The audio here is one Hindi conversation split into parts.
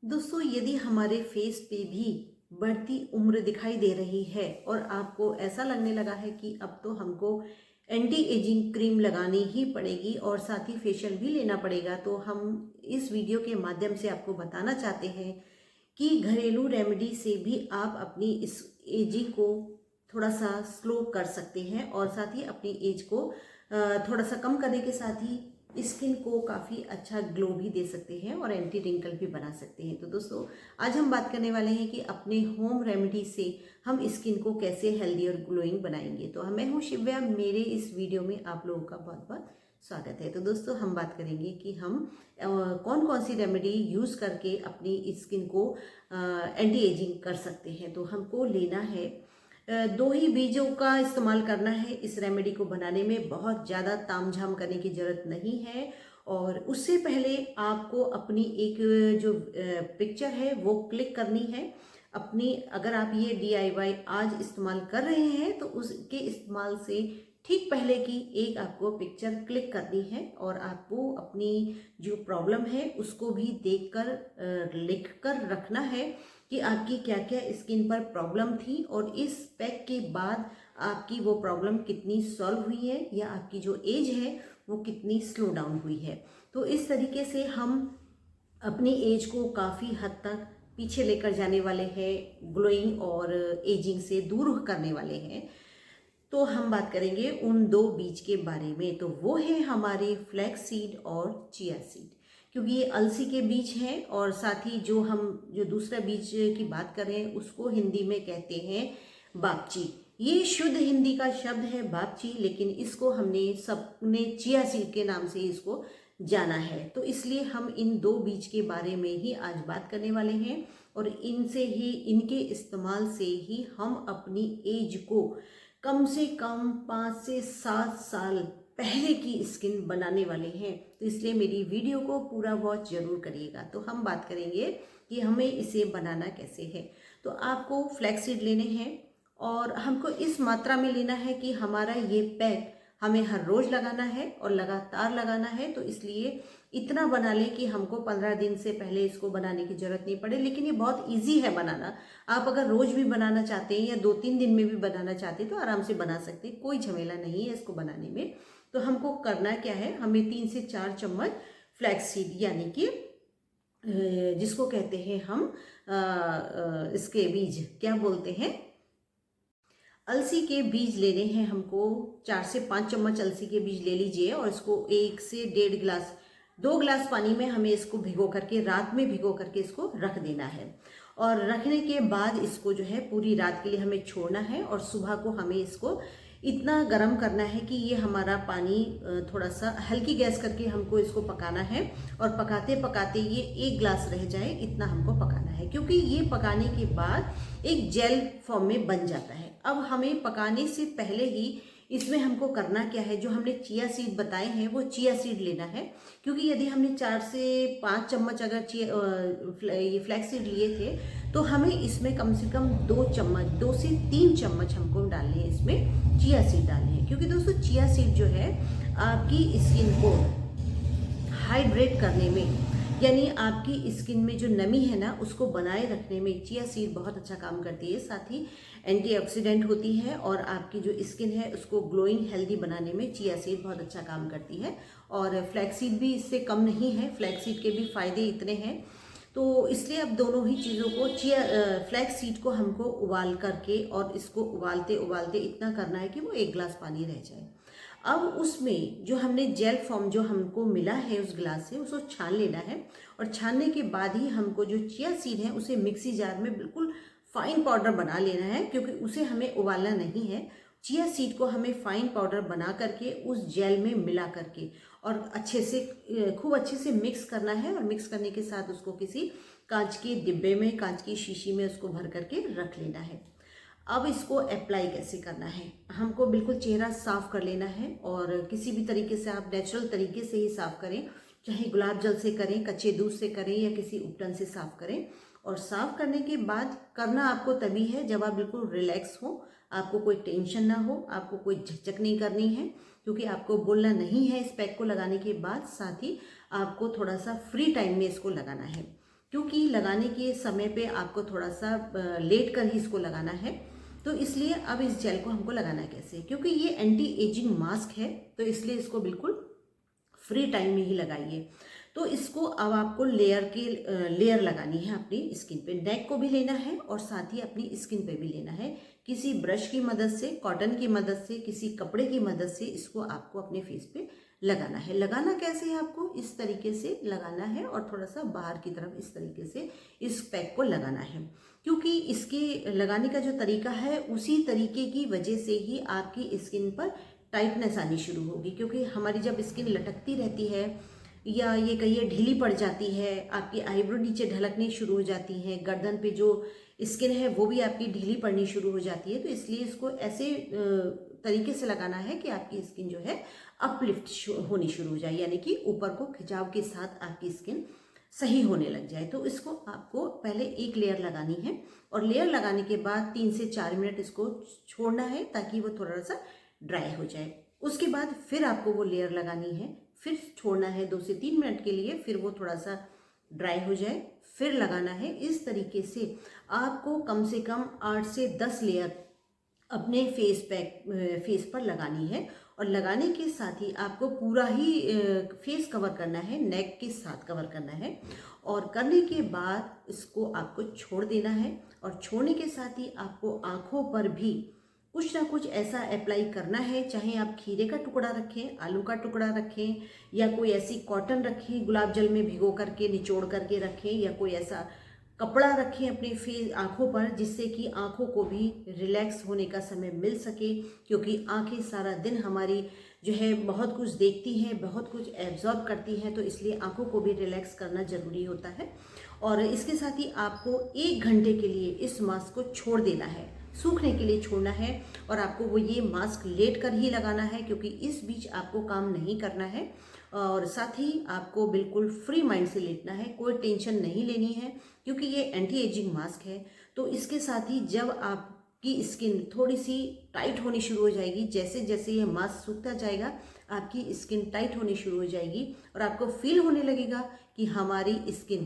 दोस्तों, यदि हमारे फेस पे भी बढ़ती उम्र दिखाई दे रही है और आपको ऐसा लगने लगा है कि अब तो हमको एंटी एजिंग क्रीम लगानी ही पड़ेगी और साथ ही फेशियल भी लेना पड़ेगा, तो हम इस वीडियो के माध्यम से आपको बताना चाहते हैं कि घरेलू रेमेडी से भी आप अपनी इस एजिंग को थोड़ा सा स्लो कर सकते हैं और साथ ही अपनी एज को थोड़ा सा कम करने के साथ ही स्किन को काफ़ी अच्छा ग्लो भी दे सकते हैं और एंटी रिंकल भी बना सकते हैं। तो दोस्तों, आज हम बात करने वाले हैं कि अपने होम रेमेडी से हम स्किन को कैसे हेल्दी और ग्लोइंग बनाएंगे। तो मैं हूँ शिव्या, मेरे इस वीडियो में आप लोगों का बहुत बहुत स्वागत है। तो दोस्तों, हम बात करेंगे कि हम कौन कौन सी रेमेडी यूज़ करके अपनी स्किन को एंटी एजिंग कर सकते हैं। तो हमको लेना है दो ही बीजों का इस्तेमाल करना है इस रेमेडी को बनाने में। बहुत ज़्यादा तामझाम करने की ज़रूरत नहीं है। और उससे पहले आपको अपनी एक जो पिक्चर है वो क्लिक करनी है अपनी। अगर आप ये DIY आज इस्तेमाल कर रहे हैं तो उसके इस्तेमाल से ठीक पहले की एक आपको पिक्चर क्लिक करनी है और आपको अपनी जो प्रॉब्लम है उसको भी देखकर लिख कर रखना है कि आपकी क्या क्या स्किन पर प्रॉब्लम थी और इस पैक के बाद आपकी वो प्रॉब्लम कितनी सॉल्व हुई है या आपकी जो एज है वो कितनी स्लो डाउन हुई है। तो इस तरीके से हम अपनी एज को काफ़ी हद तक पीछे लेकर जाने वाले हैं, ग्लोइंग और एजिंग से दूर करने वाले हैं। तो हम बात करेंगे उन दो बीज के बारे में। तो वो है हमारे फ्लैक्स सीड और चिया सीड, क्योंकि ये अलसी के बीज हैं और साथ ही जो दूसरा बीज की बात करें उसको हिंदी में कहते हैं बापची। ये शुद्ध हिंदी का शब्द है बापची, लेकिन इसको हमने सबने चिया सीड के नाम से इसको जाना है। तो इसलिए हम इन दो बीज के बारे में ही आज बात करने वाले हैं और इनके इस्तेमाल से ही हम अपनी एज को कम से कम 5 से 7 साल पहले की स्किन बनाने वाले हैं। तो इसलिए मेरी वीडियो को पूरा वॉच जरूर करिएगा। तो हम बात करेंगे कि हमें इसे बनाना कैसे है। तो आपको फ्लैक्स सीड लेने हैं और हमको इस मात्रा में लेना है कि हमारा ये पैक हमें हर रोज लगाना है और लगातार लगाना है। तो इसलिए इतना बना लें कि हमको 15 दिन से पहले इसको बनाने की जरूरत नहीं पड़े। लेकिन ये बहुत इजी है बनाना। आप अगर रोज भी बनाना चाहते हैं या 2-3 दिन में भी बनाना चाहते हैं तो आराम से बना सकते हैं, कोई झमेला नहीं है इसको बनाने में। तो हमको करना क्या है, हमें 3 से 4 चम्मच फ्लैक्स सीड यानी कि जिसको कहते हैं हम इसके बीज क्या बोलते हैं, अलसी के बीज लेने हैं हमको। 4 से 5 चम्मच अलसी के बीज ले लीजिए और इसको 1 से 1.5 गिलास 2 गिलास पानी में हमें इसको भिगो करके रात में भिगो करके इसको रख देना है। और रखने के बाद इसको जो है पूरी रात के लिए हमें छोड़ना है और सुबह को हमें इसको इतना गर्म करना है कि ये हमारा पानी थोड़ा सा हल्की गैस करके हमको इसको पकाना है और पकाते पकाते ये 1 गिलास रह जाए इतना हमको पकाना है, क्योंकि ये पकाने के बाद एक जेल फॉर्म में बन जाता है। अब हमें पकाने से पहले ही इसमें हमको करना क्या है, जो हमने चिया सीड बताए हैं वो चिया सीड लेना है। क्योंकि यदि हमने 4 से 5 चम्मच अगर ये फ्लैक्स सीड लिए थे तो हमें इसमें कम से कम 2 चम्मच 2 से 3 चम्मच हमको डालने हैं, इसमें चिया सीड डालने हैं। क्योंकि दोस्तों चिया सीड जो है आपकी स्किन को हाइड्रेट करने में, यानी आपकी स्किन में जो नमी है ना उसको बनाए रखने में चिया सीड बहुत अच्छा काम करती है। साथ ही एंटीऑक्सीडेंट होती है और आपकी जो स्किन है उसको ग्लोइंग हेल्दी बनाने में चिया सीड बहुत अच्छा काम करती है। और फ्लैक्स सीड भी इससे कम नहीं है, फ्लैक्स सीड के भी फायदे इतने हैं। तो इसलिए अब दोनों ही चीज़ों को फ्लैक्स सीड को हमको उबाल करके और इसको उबालते उबालते इतना करना है कि वो 1 गिलास पानी रह जाए। अब उसमें जो हमने जेल फॉर्म जो हमको मिला है उस गिलास से उसको छान लेना है और छानने के बाद ही हमको जो चिया सीड है उसे मिक्सी जार में बिल्कुल फाइन पाउडर बना लेना है, क्योंकि उसे हमें उबालना नहीं है। चिया सीड को हमें फाइन पाउडर बना करके उस जेल में मिला करके और खूब अच्छे से मिक्स करना है और मिक्स करने के साथ उसको किसी कांच के डिब्बे में, कांच की शीशी में उसको भर करके रख लेना है। अब इसको अप्लाई कैसे करना है, हमको बिल्कुल चेहरा साफ कर लेना है और किसी भी तरीके से आप नेचुरल तरीके से ही साफ करें, चाहे गुलाब जल से करें, कच्चे दूध से करें या किसी उपटन से साफ करें। और साफ करने के बाद करना आपको तभी है जब आप बिल्कुल रिलैक्स हो, आपको कोई टेंशन ना हो, आपको कोई झकझक नहीं करनी है, क्योंकि आपको बोलना नहीं है इस पैक को लगाने के बाद। साथ ही आपको थोड़ा सा फ्री टाइम में इसको लगाना है। क्योंकि लगाने के समय पे आपको थोड़ा सा लेट कर ही इसको लगाना है। तो इसलिए अब इस जेल को हमको लगाना कैसे, क्योंकि ये एंटी एजिंग मास्क है तो इसलिए इसको बिल्कुल फ्री टाइम में ही लगाइए। तो इसको अब आपको लेयर लगानी है अपनी स्किन पे, नेक को भी लेना है और साथ ही अपनी स्किन पे भी लेना है। किसी ब्रश की मदद से, कॉटन की मदद से, किसी कपड़े की मदद से इसको आपको अपने फेस पे लगाना है। लगाना कैसे है, आपको इस तरीके से लगाना है और थोड़ा सा बाहर की तरफ इस तरीके से इस पैक को लगाना है, क्योंकि इसके लगाने का जो तरीका है उसी तरीके की वजह से ही आपकी स्किन पर टाइटनेस आनी शुरू होगी। क्योंकि हमारी जब स्किन लटकती रहती है या ये कहिए ढीली पड़ जाती है, आपकी आईब्रो नीचे ढलकनी शुरू हो जाती है, गर्दन पे जो स्किन है वो भी आपकी ढीली पड़नी शुरू हो जाती है, तो इसलिए इसको ऐसे तरीके से लगाना है कि आपकी स्किन जो है अपलिफ्ट होनी शुरू हो जाए, यानी कि ऊपर को खिंचाव के साथ आपकी स्किन सही होने लग जाए। तो इसको आपको पहले एक लेयर लगानी है और लेयर लगाने के बाद 3 से 4 मिनट इसको छोड़ना है ताकि वो थोड़ा सा ड्राई हो जाए। उसके बाद फिर आपको वो लेयर लगानी है, फिर छोड़ना है 2 से 3 मिनट के लिए, फिर वो थोड़ा सा ड्राई हो जाए, फिर लगाना है। इस तरीके से आपको कम से कम 8 से 10 लेयर अपने फेस पर लगानी है और लगाने के साथ ही आपको पूरा ही फेस कवर करना है, नेक के साथ कवर करना है। और करने के बाद इसको आपको छोड़ देना है और छोड़ने के साथ ही आपको आँखों पर भी कुछ ना कुछ ऐसा अप्लाई करना है, चाहे आप खीरे का टुकड़ा रखें, आलू का टुकड़ा रखें या कोई ऐसी कॉटन रखें, गुलाब जल में भिगो करके निचोड़ करके रखें, या कोई ऐसा कपड़ा रखें अपने फेस आँखों पर, जिससे कि आँखों को भी रिलैक्स होने का समय मिल सके। क्योंकि आँखें सारा दिन हमारी जो है बहुत कुछ देखती हैं, बहुत कुछ एब्जॉर्ब करती हैं, तो इसलिए आँखों को भी रिलैक्स करना ज़रूरी होता है। और इसके साथ ही आपको 1 घंटे के लिए इस मास्क को छोड़ देना है, सूखने के लिए छोड़ना है। और आपको वो ये मास्क लेट कर ही लगाना है, क्योंकि इस बीच आपको काम नहीं करना है। और साथ ही आपको बिल्कुल फ्री माइंड से लेटना है, कोई टेंशन नहीं लेनी है, क्योंकि ये एंटी एजिंग मास्क है। तो इसके साथ ही जब आपकी स्किन थोड़ी सी टाइट होनी शुरू हो जाएगी, जैसे जैसे ये मास्क सूखता जाएगा आपकी स्किन टाइट होनी शुरू हो जाएगी और आपको फील होने लगेगा कि हमारी स्किन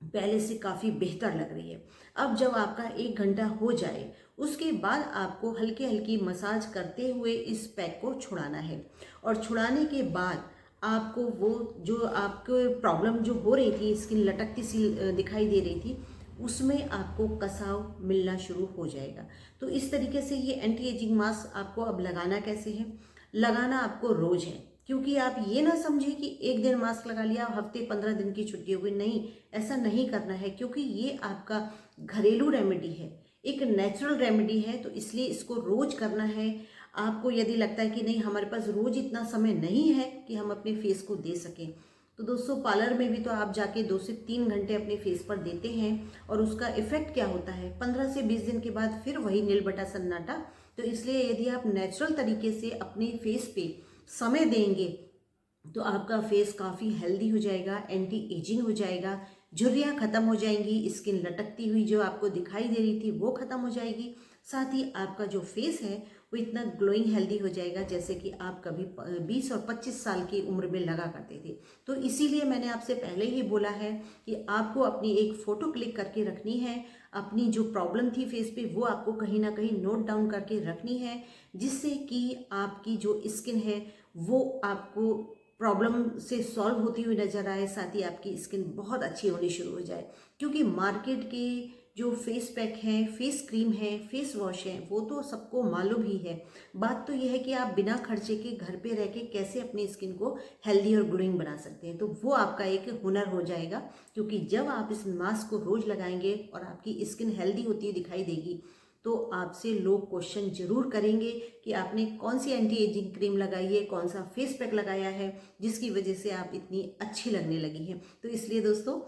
पहले से काफ़ी बेहतर लग रही है। अब जब आपका 1 घंटा हो जाए उसके बाद आपको हल्की हल्की मसाज करते हुए इस पैक को छुड़ाना है। और छुड़ाने के बाद आपको वो जो आपको प्रॉब्लम जो हो रही थी, स्किन लटकती सी दिखाई दे रही थी, उसमें आपको कसाव मिलना शुरू हो जाएगा। तो इस तरीके से ये एंटी एजिंग मास्क आपको अब लगाना कैसे है, लगाना आपको रोज है। क्योंकि आप ये ना समझें कि एक दिन मास्क लगा लिया, हफ्ते 15 दिन की छुट्टी हो गई, नहीं, ऐसा नहीं करना है। क्योंकि ये आपका घरेलू रेमेडी है, एक नेचुरल रेमेडी है, तो इसलिए इसको रोज करना है। आपको यदि लगता है कि नहीं हमारे पास रोज इतना समय नहीं है कि हम अपने फेस को दे सकें, तो दोस्तों पार्लर में भी तो आप जाके 2 से 3 घंटे अपने फेस पर देते हैं और उसका इफेक्ट क्या होता है, 15 से 20 दिन के बाद फिर वही नील बटा सन्नाटा। तो इसलिए यदि आप नेचुरल तरीके से अपने फेस पे समय देंगे तो आपका फेस काफ़ी हेल्दी हो जाएगा, एंटी एजिंग हो जाएगा, झुर्रियाँ खत्म हो जाएंगी, स्किन लटकती हुई जो आपको दिखाई दे रही थी वो खत्म हो जाएगी। साथ ही आपका जो फेस है वो इतना ग्लोइंग हेल्दी हो जाएगा जैसे कि आप कभी 20 और 25 साल की उम्र में लगा करते थे। तो इसीलिए मैंने आपसे पहले ही बोला है कि आपको अपनी एक फ़ोटो क्लिक करके रखनी है, अपनी जो प्रॉब्लम थी फेस पे वो आपको कहीं ना कहीं नोट डाउन करके रखनी है, जिससे कि आपकी जो स्किन है वो आपको प्रॉब्लम से सॉल्व होती हुई नज़र आए, साथ ही आपकी स्किन बहुत अच्छी होनी शुरू हो जाए। क्योंकि मार्केट के जो फेस पैक हैं, फेस क्रीम है, फेस वॉश है, वो तो सबको मालूम ही है। बात तो यह है कि आप बिना खर्चे के घर पे रह के कैसे अपनी स्किन को हेल्दी और ग्लोइंग बना सकते हैं, तो वो आपका एक हुनर हो जाएगा। क्योंकि जब आप इस मास्क को रोज़ लगाएंगे और आपकी स्किन हेल्दी होती हुई दिखाई देगी, तो आपसे लोग क्वेश्चन जरूर करेंगे कि आपने कौन सी एंटी एजिंग क्रीम लगाई है, कौन सा फेस पैक लगाया है जिसकी वजह से आप इतनी अच्छी लगने लगी हैं। तो इसलिए दोस्तों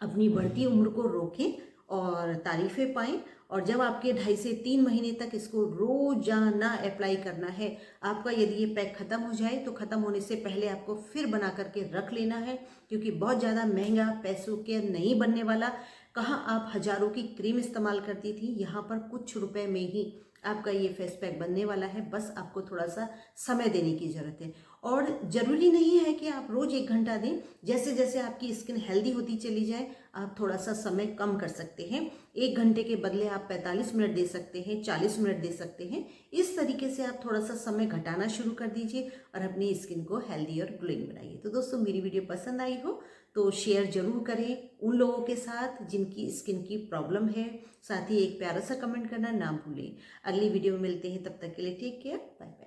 अपनी बढ़ती उम्र को रोकें और तारीफ़ें पाएं। और जब आपके 2.5 से 3 महीने तक इसको रोजाना अप्लाई करना है, आपका यदि ये पैक ख़त्म हो जाए तो ख़त्म होने से पहले आपको फिर बना करके रख लेना है, क्योंकि बहुत ज़्यादा महंगा पैसों के नहीं बनने वाला। कहाँ आप हज़ारों की क्रीम इस्तेमाल करती थी, यहाँ पर कुछ रुपए में ही आपका ये फेस पैक बनने वाला है। बस आपको थोड़ा सा समय देने की ज़रूरत है। और ज़रूरी नहीं है कि आप रोज़ 1 घंटा दें। जैसे जैसे आपकी स्किन हेल्दी होती चली जाए आप थोड़ा सा समय कम कर सकते हैं। 1 घंटे के बदले आप 45 मिनट दे सकते हैं, 40 मिनट दे सकते हैं। इस तरीके से आप थोड़ा सा समय घटाना शुरू कर दीजिए और अपनी स्किन को हेल्दी और ग्लोइंग बनाइए। तो दोस्तों मेरी वीडियो पसंद आई हो तो शेयर ज़रूर करें उन लोगों के साथ जिनकी स्किन की प्रॉब्लम है। साथ ही एक प्यारा सा कमेंट करना ना भूलें। अगली वीडियो में मिलते हैं, तब तक के लिए टेक केयर, बाय बाय।